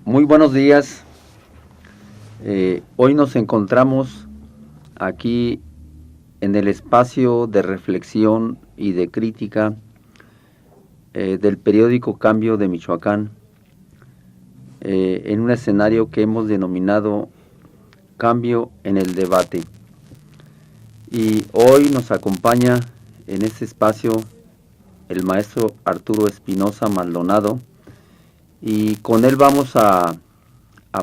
Muy buenos días. Hoy nos encontramos aquí en el espacio de reflexión y de crítica del periódico Cambio de Michoacán, en un escenario que hemos denominado Cambio en el Debate. Y hoy nos acompaña en este espacio el maestro Arturo Espinosa Maldonado, y con él vamos a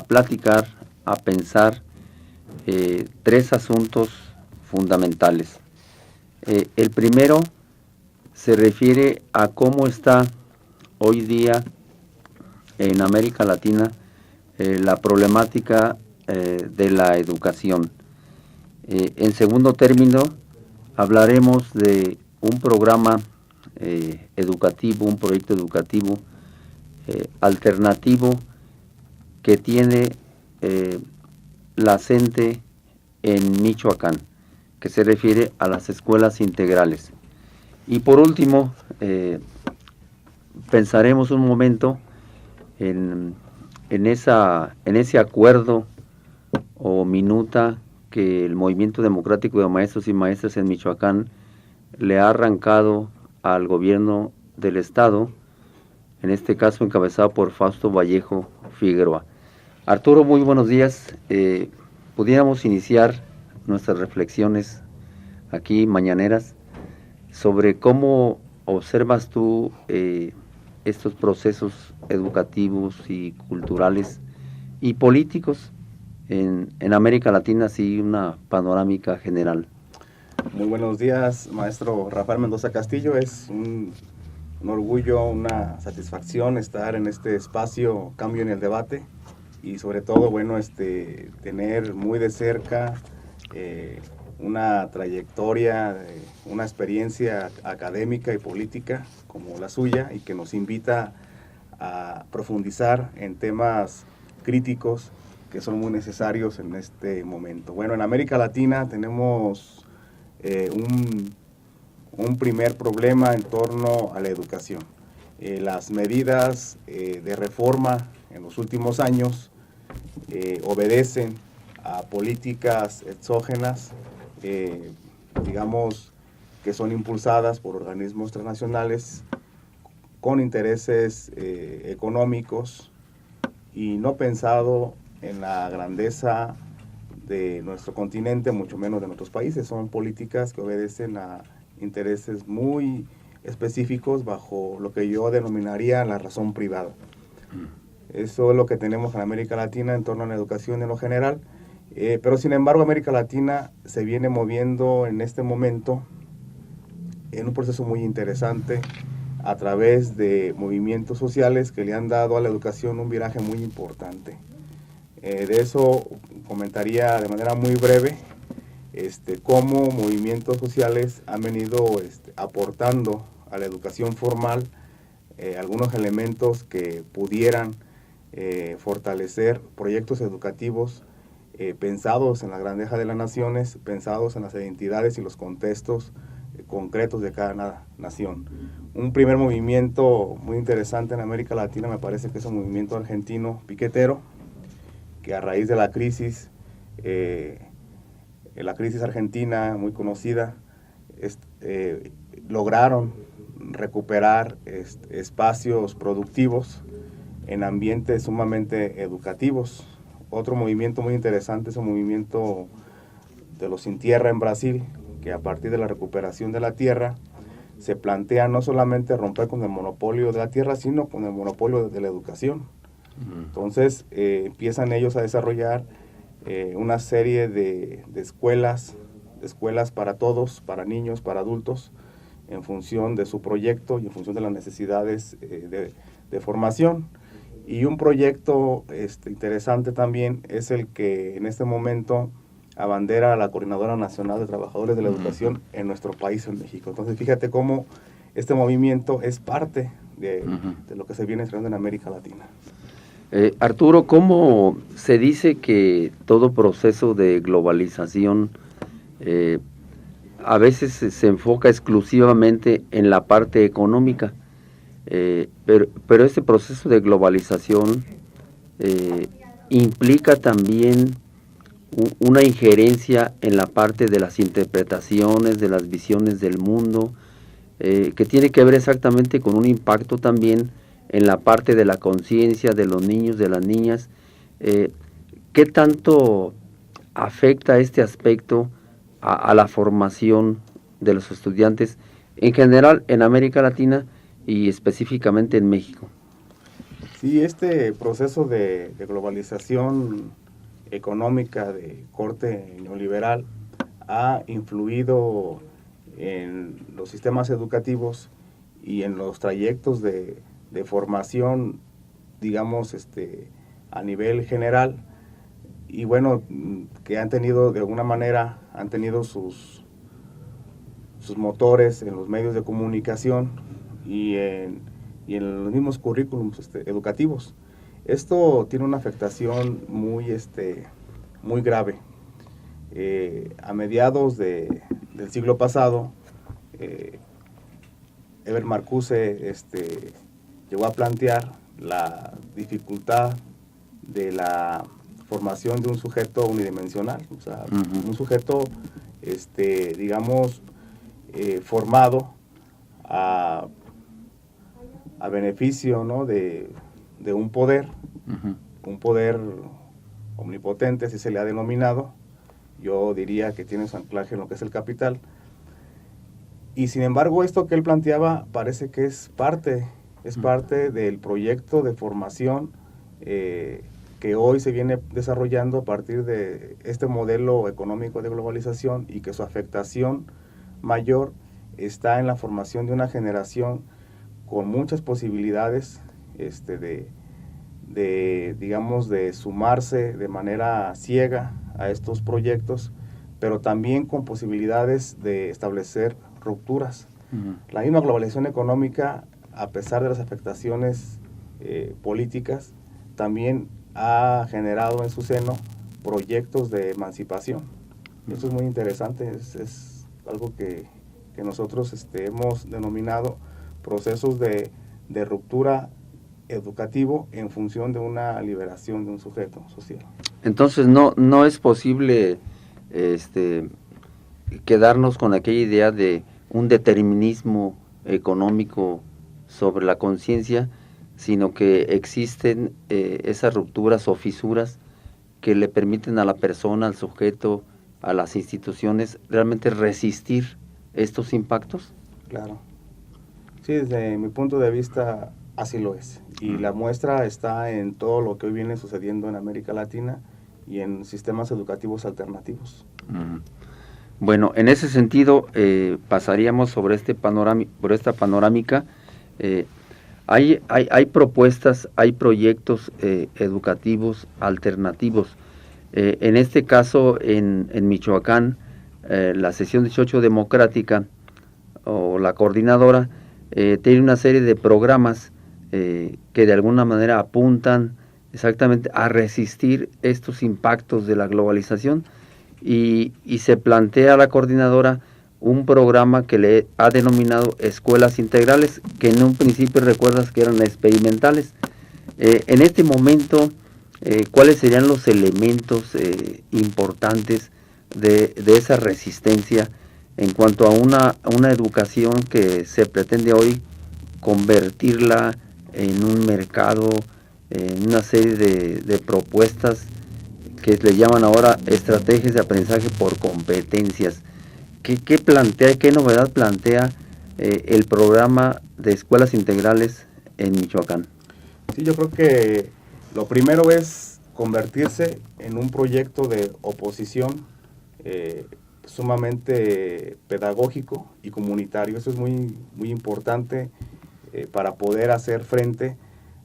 platicar, a pensar tres asuntos fundamentales. El primero se refiere a cómo está hoy día en América Latina la problemática de la educación. En segundo término, hablaremos de un programa educativo, un proyecto educativo alternativo que tiene la CENTE en Michoacán, que se refiere a las escuelas integrales. Y por último, pensaremos un momento en ese acuerdo o minuta que el Movimiento Democrático de Maestros y Maestras en Michoacán le ha arrancado al gobierno del estado, en este caso encabezado por Fausto Vallejo Figueroa. Arturo, muy buenos días. Pudiéramos iniciar nuestras reflexiones aquí mañaneras sobre cómo observas tú estos procesos educativos y culturales y políticos en América Latina, así una panorámica general. Muy buenos días, maestro Rafael Mendoza Castillo. Es un orgullo, una satisfacción estar en este espacio Cambio en el Debate y sobre todo, bueno, tener muy de cerca una trayectoria, una experiencia académica y política como la suya y que nos invita a profundizar en temas críticos que son muy necesarios en este momento. Bueno, en América Latina tenemos un primer problema en torno a la educación. Las medidas de reforma en los últimos años obedecen a políticas exógenas, digamos, que son impulsadas por organismos transnacionales con intereses económicos y no pensado en la grandeza de nuestro continente, mucho menos de nuestros países. Son políticas que obedecen a intereses muy específicos bajo lo que yo denominaría la razón privada. Eso es lo que tenemos en América Latina en torno a la educación en lo general, pero sin embargo América Latina se viene moviendo en este momento en un proceso muy interesante a través de movimientos sociales que le han dado a la educación un viraje muy importante. De eso comentaría de manera muy breve cómo movimientos sociales han venido aportando a la educación formal algunos elementos que pudieran fortalecer proyectos educativos pensados en la grandeza de las naciones, pensados en las identidades y los contextos concretos de cada nación. Un primer movimiento muy interesante en América Latina me parece que es un movimiento argentino piquetero, que a raíz de la crisis argentina muy conocida, lograron recuperar espacios productivos en ambientes sumamente educativos. Otro movimiento muy interesante es el movimiento de los sin tierra en Brasil, que a partir de la recuperación de la tierra se plantea no solamente romper con el monopolio de la tierra, sino con el monopolio de la educación. Entonces empiezan ellos a desarrollar una serie de escuelas para todos, para niños, para adultos, en función de su proyecto y en función de las necesidades de formación. Y un proyecto interesante también es el que en este momento abandera la Coordinadora Nacional de Trabajadores de la Educación en nuestro país, en México. Entonces fíjate cómo este movimiento es parte de lo que se viene estudiando en América Latina. Arturo, ¿cómo se dice que todo proceso de globalización a veces se enfoca exclusivamente en la parte económica? Pero este proceso de globalización implica también una injerencia en la parte de las interpretaciones, de las visiones del mundo, que tiene que ver exactamente con un impacto también en la parte de la conciencia de los niños, de las niñas. ¿Qué tanto afecta este aspecto a la formación de los estudiantes en general en América Latina y específicamente en México? Sí, este proceso de globalización económica de corte neoliberal ha influido en los sistemas educativos y en los trayectos de formación, digamos, a nivel general, y bueno, que han tenido de alguna manera, han tenido sus motores en los medios de comunicación y en los mismos currículums educativos. Esto tiene una afectación muy grave. A mediados del siglo pasado, Herbert Marcuse llegó a plantear la dificultad de la formación de un sujeto unidimensional, o sea, un sujeto, digamos, formado a beneficio, ¿no?, de un poder, un poder omnipotente, así se le ha denominado. Yo diría que tiene su anclaje en lo que es el capital. Y sin embargo, esto que él planteaba parece que es parte del proyecto de formación que hoy se viene desarrollando a partir de este modelo económico de globalización, y que su afectación mayor está en la formación de una generación con muchas posibilidades digamos, de sumarse de manera ciega a estos proyectos, pero también con posibilidades de establecer rupturas. La misma globalización económica, a pesar de las afectaciones políticas, también ha generado en su seno proyectos de emancipación. Eso es muy interesante, es algo que nosotros hemos denominado procesos de ruptura educativo en función de una liberación de un sujeto social. Entonces no es posible quedarnos con aquella idea de un determinismo económico sobre la conciencia, sino que existen esas rupturas o fisuras que le permiten a la persona, al sujeto, a las instituciones, realmente resistir estos impactos. Claro. Sí, desde mi punto de vista así lo es. Y la muestra está en todo lo que hoy viene sucediendo en América Latina y en sistemas educativos alternativos. Bueno, en ese sentido, pasaríamos sobre por esta panorámica. Hay propuestas, hay proyectos educativos alternativos. En este caso, en Michoacán, la sección 18 democrática o la coordinadora tiene una serie de programas que de alguna manera apuntan exactamente a resistir estos impactos de la globalización, y se plantea a la coordinadora un programa que le ha denominado escuelas integrales, que en un principio recuerdas que eran experimentales. En este momento, ¿cuáles serían los elementos importantes de esa resistencia en cuanto a una educación que se pretende hoy convertirla en un mercado, en una serie de propuestas que le llaman ahora estrategias de aprendizaje por competencias? ¿Qué plantea, qué novedad plantea el programa de escuelas integrales en Michoacán? Sí, yo creo que lo primero es convertirse en un proyecto de oposición sumamente pedagógico y comunitario. Eso es muy, muy importante para poder hacer frente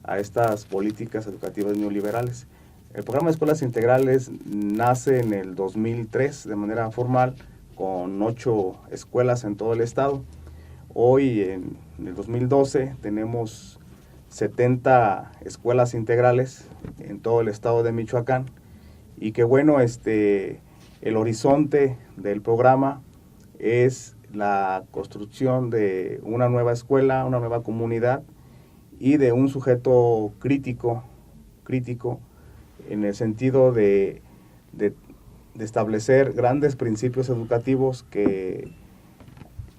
a estas políticas educativas neoliberales. El programa de escuelas integrales nace en el 2003 de manera formal, con 8 escuelas en todo el estado. Hoy, en el 2012, tenemos 70 escuelas integrales en todo el estado de Michoacán, y que bueno, el horizonte del programa es la construcción de una nueva escuela, una nueva comunidad, y de un sujeto crítico crítico en el sentido de establecer grandes principios educativos que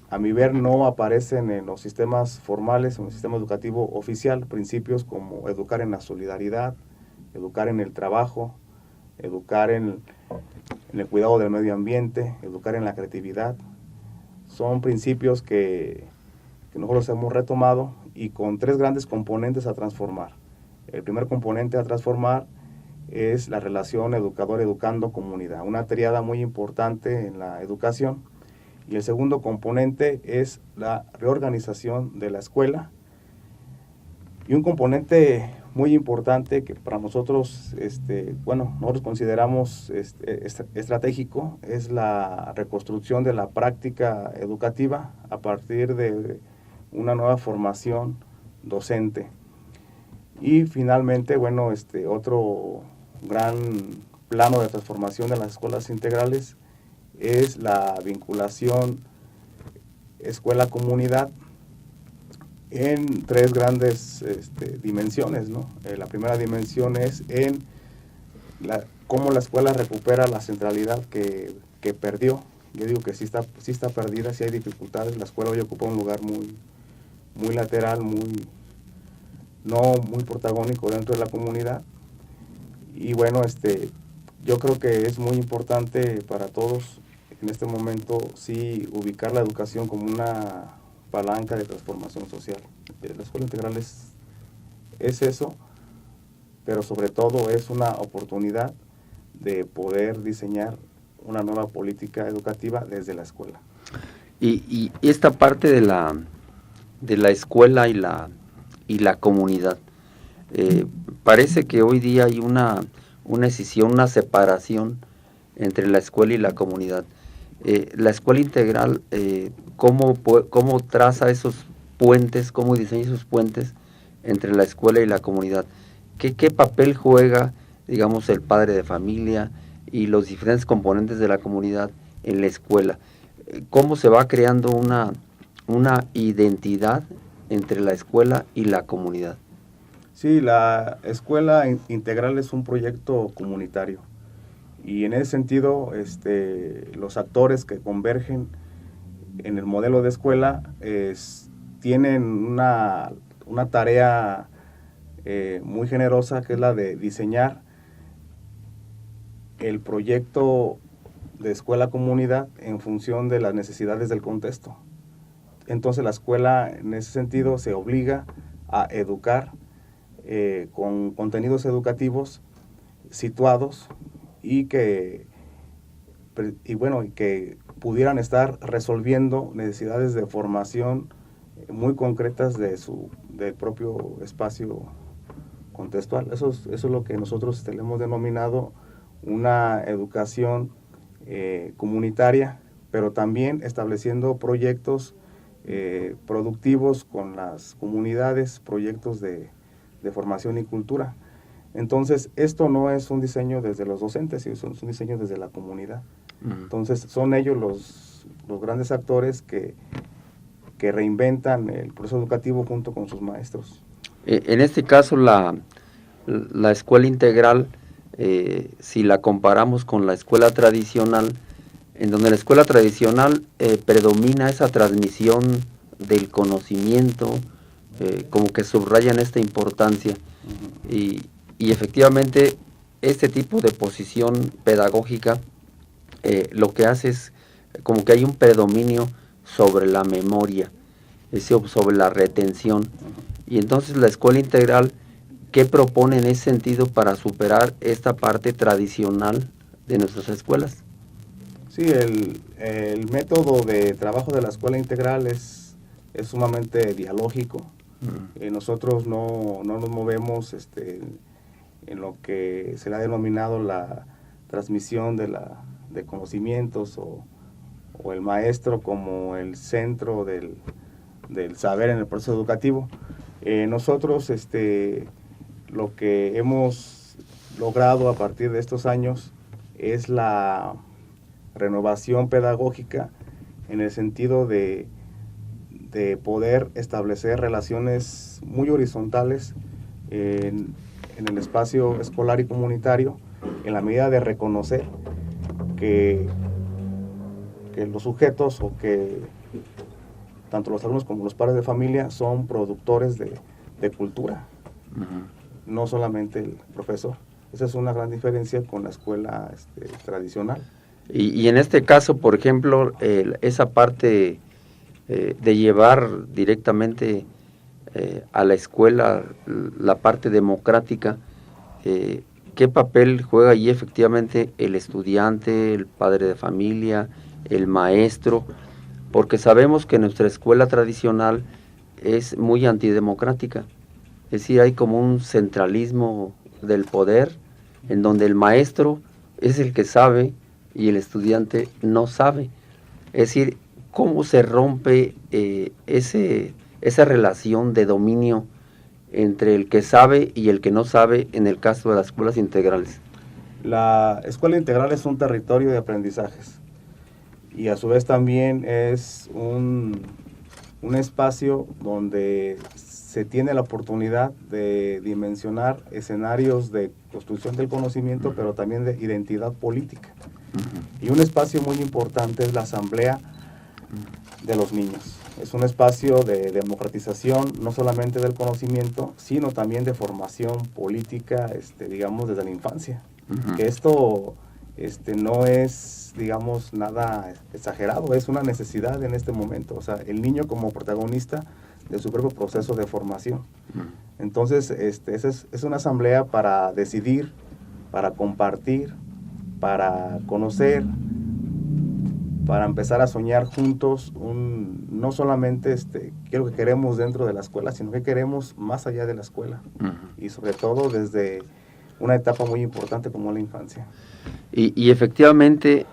a mi ver no aparecen en los sistemas formales, en el sistema educativo oficial, principios como educar en la solidaridad, educar en el trabajo, educar en el cuidado del medio ambiente, educar en la creatividad. Son principios que nosotros hemos retomado y con 3 grandes componentes a transformar. El primer componente a transformar es la relación educador-educando-comunidad, una triada muy importante en la educación. Y el segundo componente es la reorganización de la escuela. Y un componente muy importante que para nosotros, nosotros consideramos estratégico, es la reconstrucción de la práctica educativa a partir de una nueva formación docente. Y finalmente, otro gran plano de transformación de las escuelas integrales es la vinculación escuela-comunidad en 3 grandes dimensiones, ¿no? La primera dimensión es en cómo la escuela recupera la centralidad que perdió. Yo digo que sí está perdida, sí hay dificultades. La escuela hoy ocupa un lugar muy lateral, no muy protagónico dentro de la comunidad. Y yo creo que es muy importante para todos en este momento sí ubicar la educación como una palanca de transformación social. La escuela integral es eso, pero sobre todo es una oportunidad de poder diseñar una nueva política educativa desde la escuela. Y esta parte de la escuela y la comunidad, parece que hoy día hay una escisión, una separación entre la escuela y la comunidad. La escuela integral, ¿cómo traza esos puentes, cómo diseña esos puentes entre la escuela y la comunidad? ¿Qué papel juega, digamos, el padre de familia y los diferentes componentes de la comunidad en la escuela? ¿Cómo se va creando una identidad entre la escuela y la comunidad? Sí, la escuela integral es un proyecto comunitario. Y en ese sentido, los actores que convergen en el modelo de escuela tienen una tarea muy generosa, que es la de diseñar el proyecto de escuela-comunidad en función de las necesidades del contexto. Entonces la escuela, en ese sentido, se obliga a educar con contenidos educativos situados y que pudieran estar resolviendo necesidades de formación muy concretas del propio espacio contextual. Eso es lo que nosotros hemos denominado una educación comunitaria, pero también estableciendo proyectos productivos con las comunidades, proyectos de formación y cultura. Entonces, esto no es un diseño desde los docentes, es un diseño desde la comunidad. Entonces, son ellos los grandes actores que reinventan el proceso educativo junto con sus maestros. En este caso, la escuela integral, si la comparamos con la escuela tradicional, en donde la escuela tradicional predomina esa transmisión del conocimiento, como que subrayan esta importancia. Y efectivamente, este tipo de posición pedagógica lo que hace es como que hay un predominio sobre la memoria, sobre la retención. Y entonces la escuela integral, ¿qué propone en ese sentido para superar esta parte tradicional de nuestras escuelas? Sí, el método de trabajo de la escuela integral es sumamente dialógico. Nosotros no nos movemos en lo que se le ha denominado la transmisión de conocimientos o el maestro como el centro del saber en el proceso educativo. Nosotros lo que hemos logrado a partir de estos años es la renovación pedagógica en el sentido de poder establecer relaciones muy horizontales en en el espacio escolar y comunitario en la medida de reconocer que los sujetos o que tanto los alumnos como los padres de familia son productores de cultura, no solamente el profesor. Esa es una gran diferencia con la escuela tradicional. Y en este caso, por ejemplo, esa parte de llevar directamente a la escuela la parte democrática, ¿qué papel juega allí efectivamente el estudiante, el padre de familia, el maestro? Porque sabemos que nuestra escuela tradicional es muy antidemocrática, es decir, hay como un centralismo del poder en donde el maestro es el que sabe y el estudiante no sabe. Es decir, ¿cómo se rompe esa relación de dominio entre el que sabe y el que no sabe en el caso de las escuelas integrales? La escuela integral es un territorio de aprendizajes y a su vez también es un espacio donde se tiene la oportunidad de dimensionar escenarios de construcción del conocimiento, pero también de identidad política. Y un espacio muy importante es la asamblea de los niños. Es un espacio de democratización, no solamente del conocimiento, sino también de formación política, digamos, desde la infancia. Que esto no es, digamos, nada exagerado, es una necesidad en este momento. O sea, el niño como protagonista de su propio proceso de formación. Entonces, esa es una asamblea para decidir, para compartir, para conocer, para empezar a soñar juntos no solamente qué es lo que queremos dentro de la escuela, sino qué queremos más allá de la escuela. Y sobre todo desde una etapa muy importante como la infancia. Y efectivamente,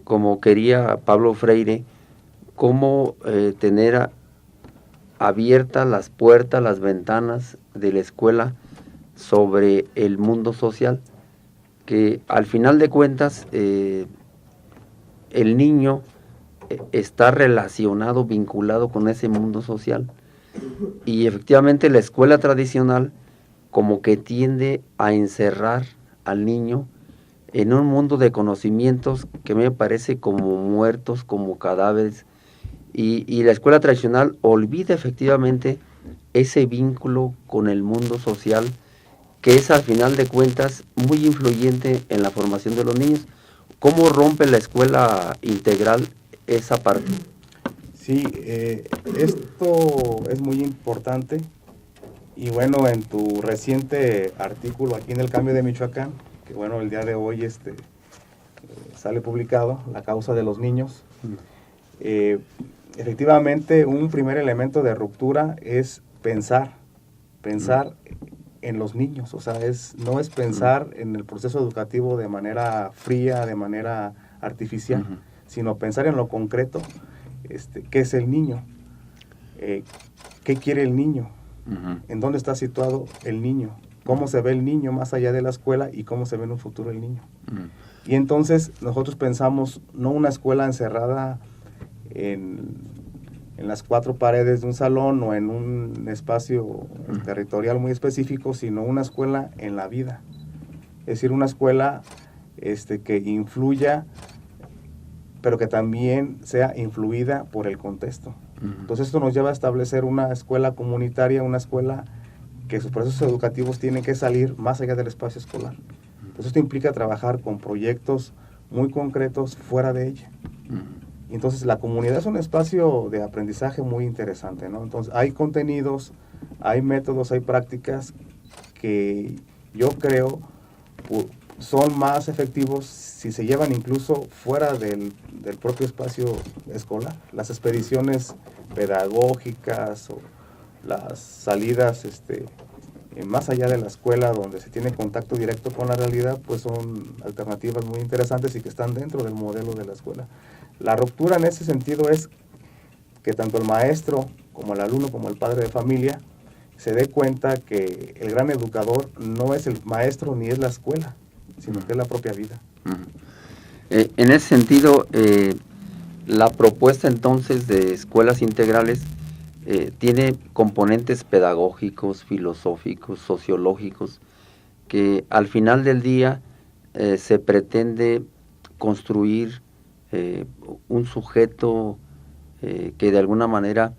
como quería Pablo Freire, cómo tener abiertas las puertas, las ventanas de la escuela sobre el mundo social, que al final de cuentas el niño está relacionado, vinculado con ese mundo social, y efectivamente la escuela tradicional como que tiende a encerrar al niño en un mundo de conocimientos que me parece como muertos, como cadáveres, y la escuela tradicional olvida efectivamente ese vínculo con el mundo social, que es al final de cuentas muy influyente en la formación de los niños. ¿Cómo rompe la escuela integral esa parte? Sí, esto es muy importante. Y bueno, en tu reciente artículo aquí en El Cambio de Michoacán, que bueno, el día de hoy sale publicado, La causa de los niños, efectivamente un primer elemento de ruptura es pensar en los niños. O sea, no es pensar en el proceso educativo de manera fría, de manera artificial, sino pensar en lo concreto, qué es el niño, qué quiere el niño, en dónde está situado el niño, cómo se ve el niño más allá de la escuela y cómo se ve en un futuro el niño. Y entonces nosotros pensamos no una escuela encerrada en las cuatro paredes de un salón o en un espacio territorial muy específico, sino una escuela en la vida. Es decir, una escuela que influya, pero que también sea influida por el contexto. Entonces esto nos lleva a establecer una escuela comunitaria, una escuela que sus procesos educativos tienen que salir más allá del espacio escolar. Entonces esto implica trabajar con proyectos muy concretos fuera de ella. Entonces la comunidad es un espacio de aprendizaje muy interesante, ¿no? Entonces hay contenidos, hay métodos, hay prácticas que yo creo son más efectivos si se llevan incluso fuera del propio espacio escolar. Las expediciones pedagógicas o las salidas más allá de la escuela, donde se tiene contacto directo con la realidad, pues son alternativas muy interesantes y que están dentro del modelo de la escuela. La ruptura en ese sentido es que tanto el maestro como el alumno como el padre de familia se dé cuenta que el gran educador no es el maestro ni es la escuela, sino que es la propia vida. En ese sentido, la propuesta entonces de escuelas integrales tiene componentes pedagógicos, filosóficos, sociológicos, que al final del día se pretende construir un sujeto que de alguna manera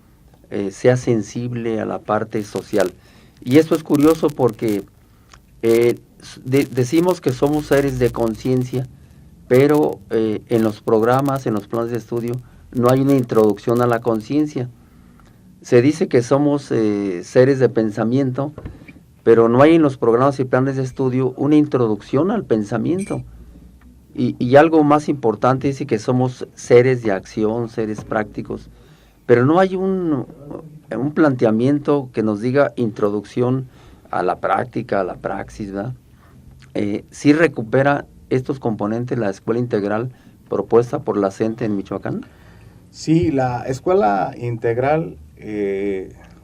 sea sensible a la parte social. Y esto es curioso porque decimos que somos seres de conciencia, pero en los programas, en los planes de estudio, no hay una introducción a la conciencia. Se dice que somos seres de pensamiento, pero no hay en los programas y planes de estudio una introducción al pensamiento. Y algo más importante, dice que somos seres de acción, seres prácticos, pero no hay un planteamiento que nos diga introducción a la práctica, a la praxis, ¿verdad? ¿Sí recupera estos componentes la escuela integral propuesta por la CENTE en Michoacán? Sí, la escuela integral,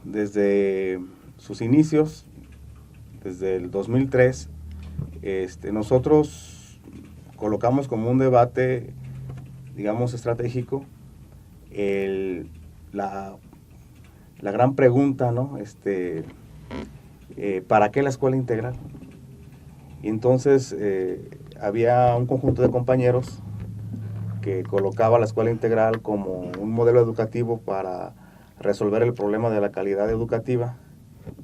desde sus inicios, desde el 2003, nosotros colocamos como un debate, digamos, estratégico, la gran pregunta, ¿no? ¿Para qué la escuela integral? Y entonces había un conjunto de compañeros que colocaba la escuela integral como un modelo educativo para resolver el problema de la calidad educativa,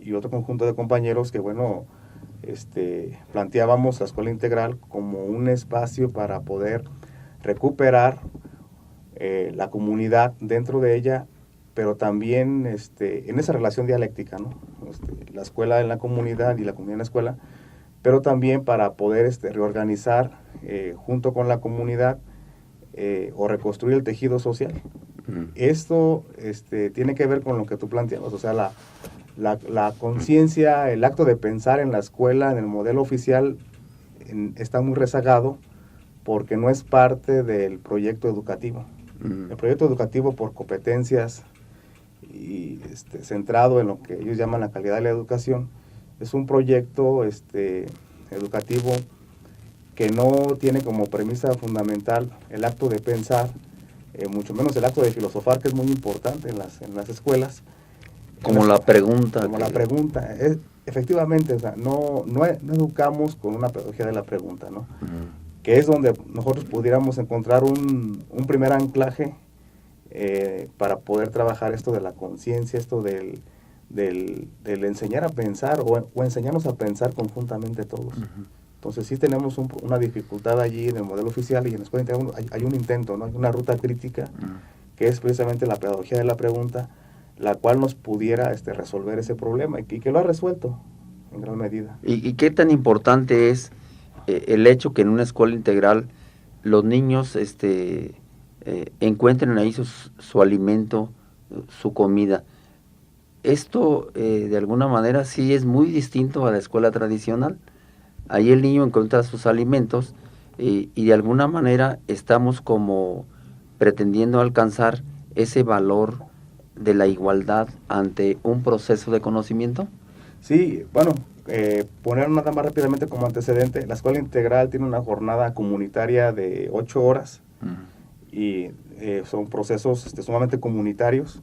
y otro conjunto de compañeros que, bueno, planteábamos la escuela integral como un espacio para poder recuperar la comunidad dentro de ella, pero también en esa relación dialéctica, ¿no? La escuela en la comunidad y la comunidad en la escuela, pero también para poder reorganizar junto con la comunidad o reconstruir el tejido social. Esto tiene que ver con lo que tú planteabas, o sea, la conciencia, el acto de pensar en la escuela, en el modelo oficial, está muy rezagado porque no es parte del proyecto educativo. El proyecto educativo, por competencias y centrado en lo que ellos llaman la calidad de la educación, es un proyecto educativo que no tiene como premisa fundamental el acto de pensar, mucho menos el acto de filosofar, que es muy importante en las escuelas. Como la pregunta. Como la pregunta. Efectivamente, o sea, no educamos con una pedagogía de la pregunta, ¿no? Que es donde nosotros pudiéramos encontrar un primer anclaje para poder trabajar esto de la conciencia, esto del enseñar a pensar o enseñarnos a pensar conjuntamente todos. Entonces sí tenemos una dificultad allí en el modelo oficial, y en la escuela integral hay un intento, ¿no? Hay una ruta crítica que es precisamente la pedagogía de la pregunta, la cual nos pudiera resolver ese problema, y que lo ha resuelto en gran medida. ¿Y qué tan importante es el hecho que en una escuela integral los niños encuentren ahí su alimento, su comida? Esto de alguna manera sí es muy distinto a la escuela tradicional. Ahí el niño encuentra sus alimentos y de alguna manera estamos como pretendiendo alcanzar ese valor de la igualdad ante un proceso de conocimiento. Sí, bueno, poner nada más rápidamente como antecedente, la escuela integral tiene una jornada comunitaria de 8 horas y son procesos sumamente comunitarios.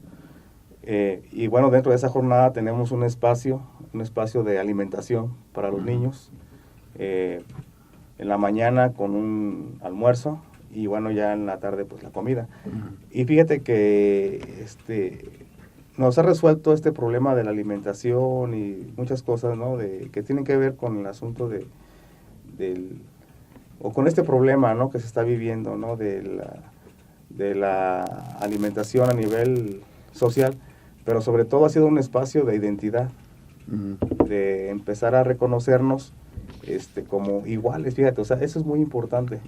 Y bueno, dentro de esa jornada tenemos un espacio de alimentación para los niños, en la mañana con un almuerzo, y bueno, ya en la tarde pues la comida. Y fíjate que nos ha resuelto este problema de la alimentación y muchas cosas, ¿no? Que tienen que ver con el asunto o con este problema, ¿no? Que se está viviendo, ¿no? De la alimentación a nivel social, pero sobre todo ha sido un espacio de identidad, de empezar a reconocernos como iguales, fíjate, o sea, eso es muy importante.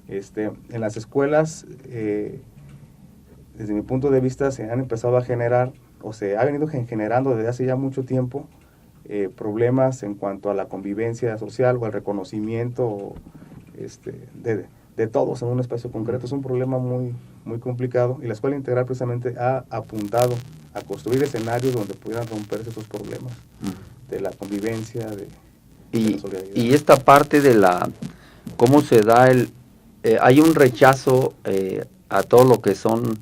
En las escuelas, desde mi punto de vista, se han empezado a generar, o se ha venido generando desde hace ya mucho tiempo, problemas en cuanto a la convivencia social o al reconocimiento de todos en un espacio concreto. Es un problema muy, muy complicado, y la escuela integral precisamente ha apuntado a construir escenarios donde pudieran romperse esos problemas de la convivencia, de la solidaridad. Y esta parte de cómo se da hay un rechazo a todo lo que son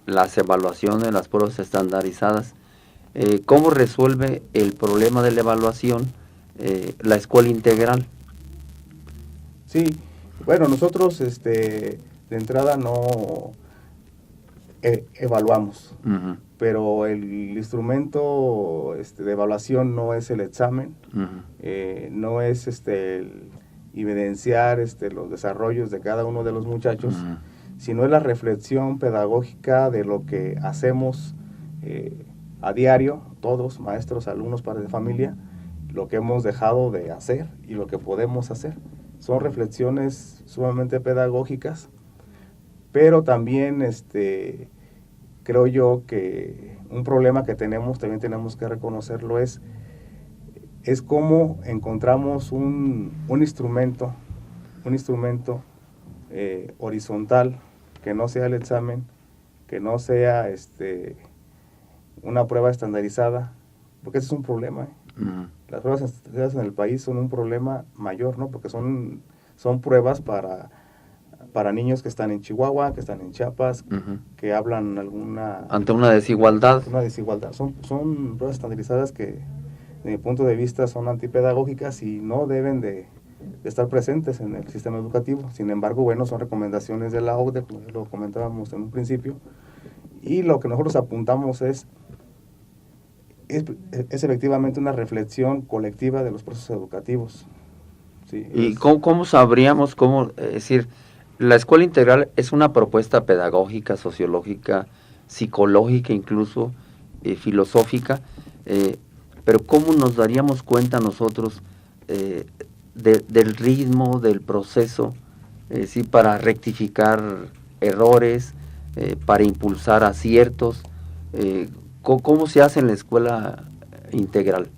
las evaluaciones, las pruebas estandarizadas. ¿cómo resuelve el problema de la evaluación la escuela integral? Sí, bueno, nosotros de entrada no evaluamos, pero el instrumento de evaluación no es el examen, no es el evidenciar los desarrollos de cada uno de los muchachos, sino es la reflexión pedagógica de lo que hacemos a diario, todos, maestros, alumnos, padres de familia, lo que hemos dejado de hacer y lo que podemos hacer. Son reflexiones sumamente pedagógicas, pero también creo yo que un problema que también tenemos que reconocerlo, es cómo encontramos un instrumento horizontal, que no sea el examen, que no sea una prueba estandarizada, porque ese es un problema. Las pruebas estandarizadas en el país son un problema mayor, ¿no? Porque son pruebas para niños que están en Chihuahua, que están en Chiapas, que hablan ante una desigualdad. Son pruebas estandarizadas que, de mi punto de vista, son antipedagógicas y no deben de estar presentes en el sistema educativo. Sin embargo, bueno, son recomendaciones de la OCDE, como lo comentábamos en un principio, y lo que nosotros apuntamos es efectivamente una reflexión colectiva de los procesos educativos. Sí, ¿Y cómo sabríamos es decir, la escuela integral es una propuesta pedagógica, sociológica, psicológica, incluso filosófica, pero cómo nos daríamos cuenta nosotros del ritmo, del proceso, sí, para rectificar errores, para impulsar aciertos? ¿Cómo se hace en la escuela integral?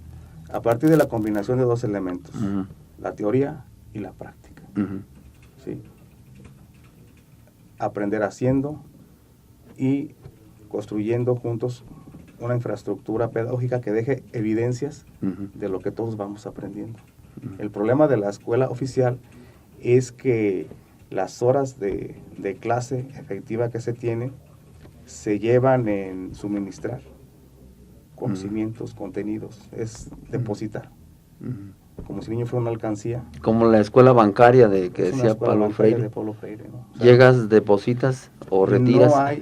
A partir de la combinación de dos elementos, la teoría y la práctica. ¿Sí? Aprender haciendo y construyendo juntos una infraestructura pedagógica que deje evidencias de lo que todos vamos aprendiendo. El problema de la escuela oficial es que las horas de clase efectiva que se tienen se llevan en suministrar conocimientos, contenidos, es depositar. Como si el niño fuera una alcancía. Como la escuela bancaria que decía Paulo Freire. ¿No? O sea, llegas, depositas o retiras. No hay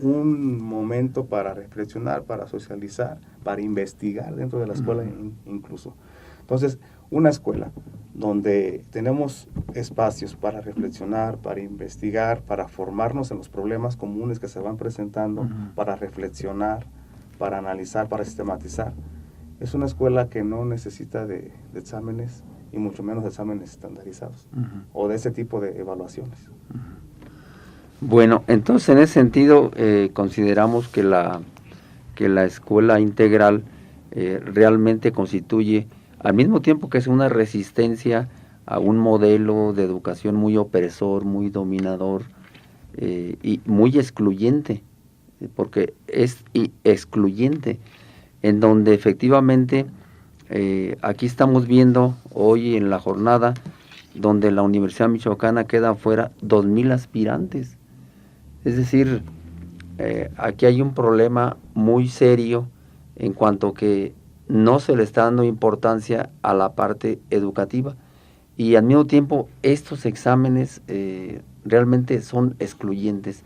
un momento para reflexionar, para socializar, para investigar dentro de la escuela incluso. Entonces, una escuela donde tenemos espacios para reflexionar, para investigar, para formarnos en los problemas comunes que se van presentando, para reflexionar, para analizar, para sistematizar. Es una escuela que no necesita de exámenes, y mucho menos de exámenes estandarizados, o de ese tipo de evaluaciones. Bueno, entonces en ese sentido consideramos que la escuela integral realmente constituye, al mismo tiempo que es una resistencia a un modelo de educación muy opresor, muy dominador y muy excluyente, porque es excluyente, en donde efectivamente aquí estamos viendo hoy en la jornada donde la Universidad Michoacana queda fuera 2,000 aspirantes. Es decir, aquí hay un problema muy serio en cuanto que no se le está dando importancia a la parte educativa, y al mismo tiempo estos exámenes realmente son excluyentes.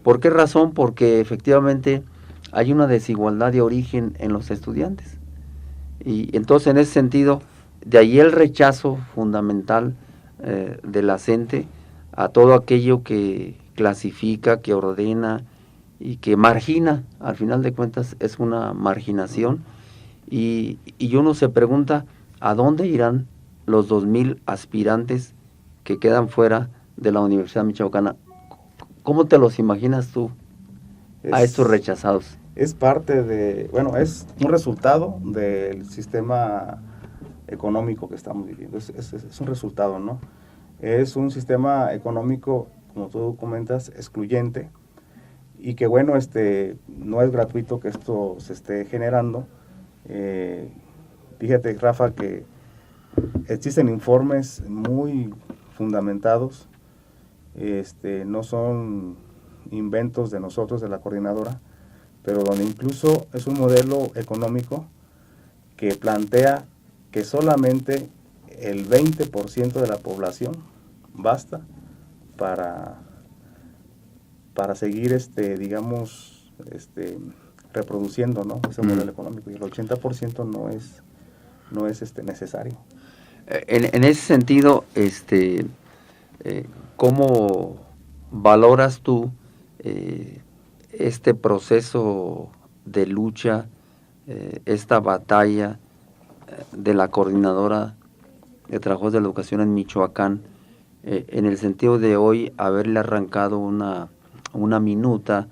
¿Por qué razón? Porque efectivamente hay una desigualdad de origen en los estudiantes. Y entonces, en ese sentido, de ahí el rechazo fundamental de la CENTE a todo aquello que clasifica, que ordena y que margina. Al final de cuentas es una marginación, y uno se pregunta ¿a dónde irán los 2,000 aspirantes que quedan fuera de la Universidad Michoacana? ¿Cómo te los imaginas tú a estos rechazados? Es parte de, bueno, es un resultado del sistema económico que estamos viviendo. Es un resultado, ¿no? Es un sistema económico, como tú comentas, excluyente, y que, bueno, no es gratuito que esto se esté generando. Fíjate, Rafa, que existen informes muy fundamentados, no son inventos de nosotros, de la coordinadora, pero donde incluso es un modelo económico que plantea que solamente el 20% de la población basta para seguir, digamos, reproduciendo, ¿no?, ese modelo económico, y el 80% no es necesario. En ese sentido, ¿cómo valoras tú este proceso de lucha, esta batalla de la Coordinadora de Trabajos de la Educación en Michoacán, en el sentido de hoy haberle arrancado una minuta?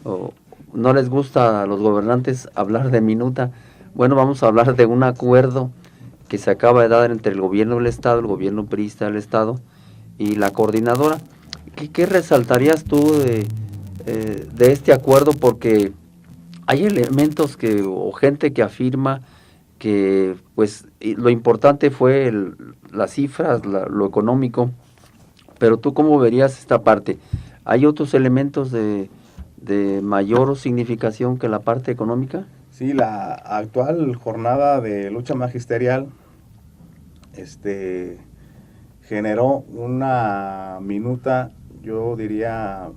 O, ¿no les gusta a los gobernantes hablar de minuta? Bueno, vamos a hablar de un acuerdo que se acaba de dar entre el gobierno del Estado, el gobierno priista del Estado y la Coordinadora. ¿Qué resaltarías tú de este acuerdo? Porque hay elementos o gente que afirma que pues lo importante fue las cifras, lo económico, pero tú ¿cómo verías esta parte? ¿Hay otros elementos de mayor significación que la parte económica? Sí, la actual jornada de lucha magisterial generó una minuta, yo diría,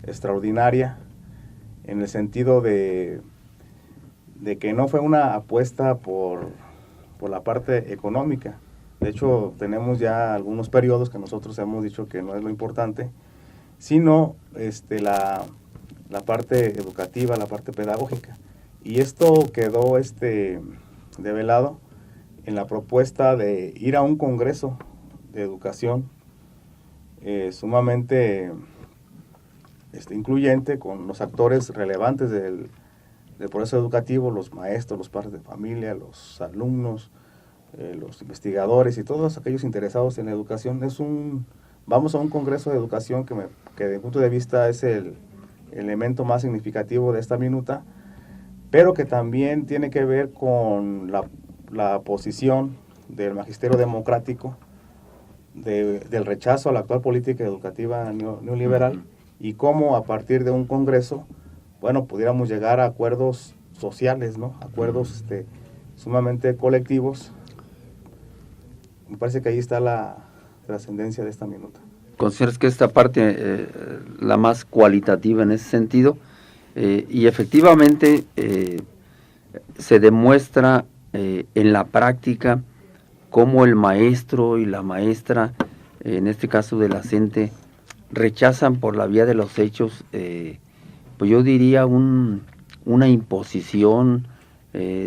extraordinaria, en el sentido de que no fue una apuesta por la parte económica. De hecho, tenemos ya algunos periodos que nosotros hemos dicho que no es lo importante, sino la parte educativa, la parte pedagógica. Y esto quedó develado en la propuesta de ir a un congreso de educación sumamente incluyente, con los actores relevantes del proceso educativo, los maestros, los padres de familia, los alumnos, los investigadores y todos aquellos interesados en la educación. Vamos a un congreso de educación que desde mi punto de vista es el elemento más significativo de esta minuta, pero que también tiene que ver con la posición del magisterio democrático, del rechazo a la actual política educativa neoliberal, y cómo a partir de un congreso, bueno, pudiéramos llegar a acuerdos sociales, ¿no?, acuerdos sumamente colectivos. Me parece que ahí está la trascendencia de esta minuta. ¿Consideras que esta parte la más cualitativa en ese sentido? Y efectivamente se demuestra en la práctica cómo el maestro y la maestra, en este caso de la CENTE, rechazan por la vía de los hechos, pues yo diría una imposición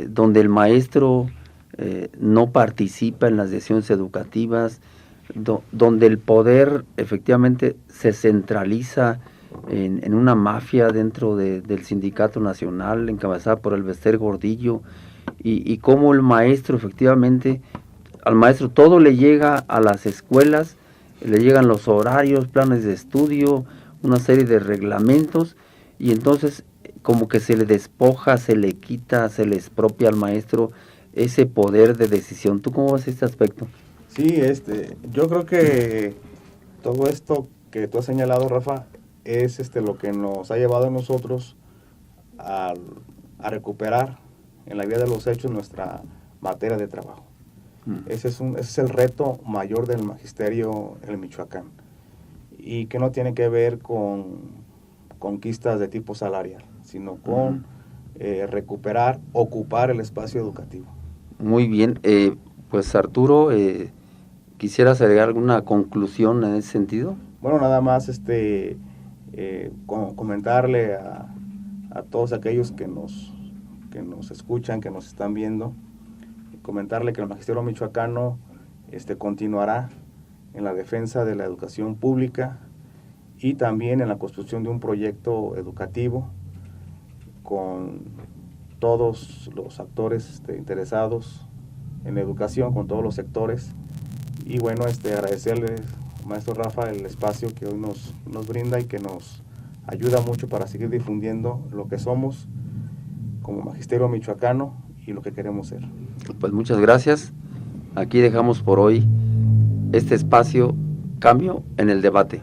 donde el maestro no participa en las decisiones educativas, donde el poder efectivamente se centraliza en una mafia dentro del sindicato nacional encabezada por el Bester Gordillo, y cómo el maestro efectivamente, al maestro todo le llega a las escuelas, le llegan los horarios, planes de estudio, una serie de reglamentos, y entonces como que se le despoja, se le quita, se le expropia al maestro ese poder de decisión. ¿Tú cómo ves este aspecto? Sí, yo creo que todo esto que tú has señalado, Rafa, es lo que nos ha llevado a nosotros a recuperar en la vía de los hechos nuestra materia de trabajo. Ese es el reto mayor del magisterio en Michoacán, y que no tiene que ver con conquistas de tipo salarial, sino con recuperar, ocupar el espacio educativo. Muy bien, pues Arturo, ¿quisieras agregar alguna conclusión en ese sentido? Bueno, nada más comentarle a todos aquellos que nos escuchan, que nos están viendo, comentarle que el magisterio michoacano continuará en la defensa de la educación pública y también en la construcción de un proyecto educativo con todos los actores interesados en la educación, con todos los sectores. Y bueno, agradecerle, maestro Rafa, el espacio que hoy nos brinda y que nos ayuda mucho para seguir difundiendo lo que somos como magisterio michoacano y lo que queremos ser. Pues muchas gracias. Aquí dejamos por hoy este espacio, Cambio en el Debate.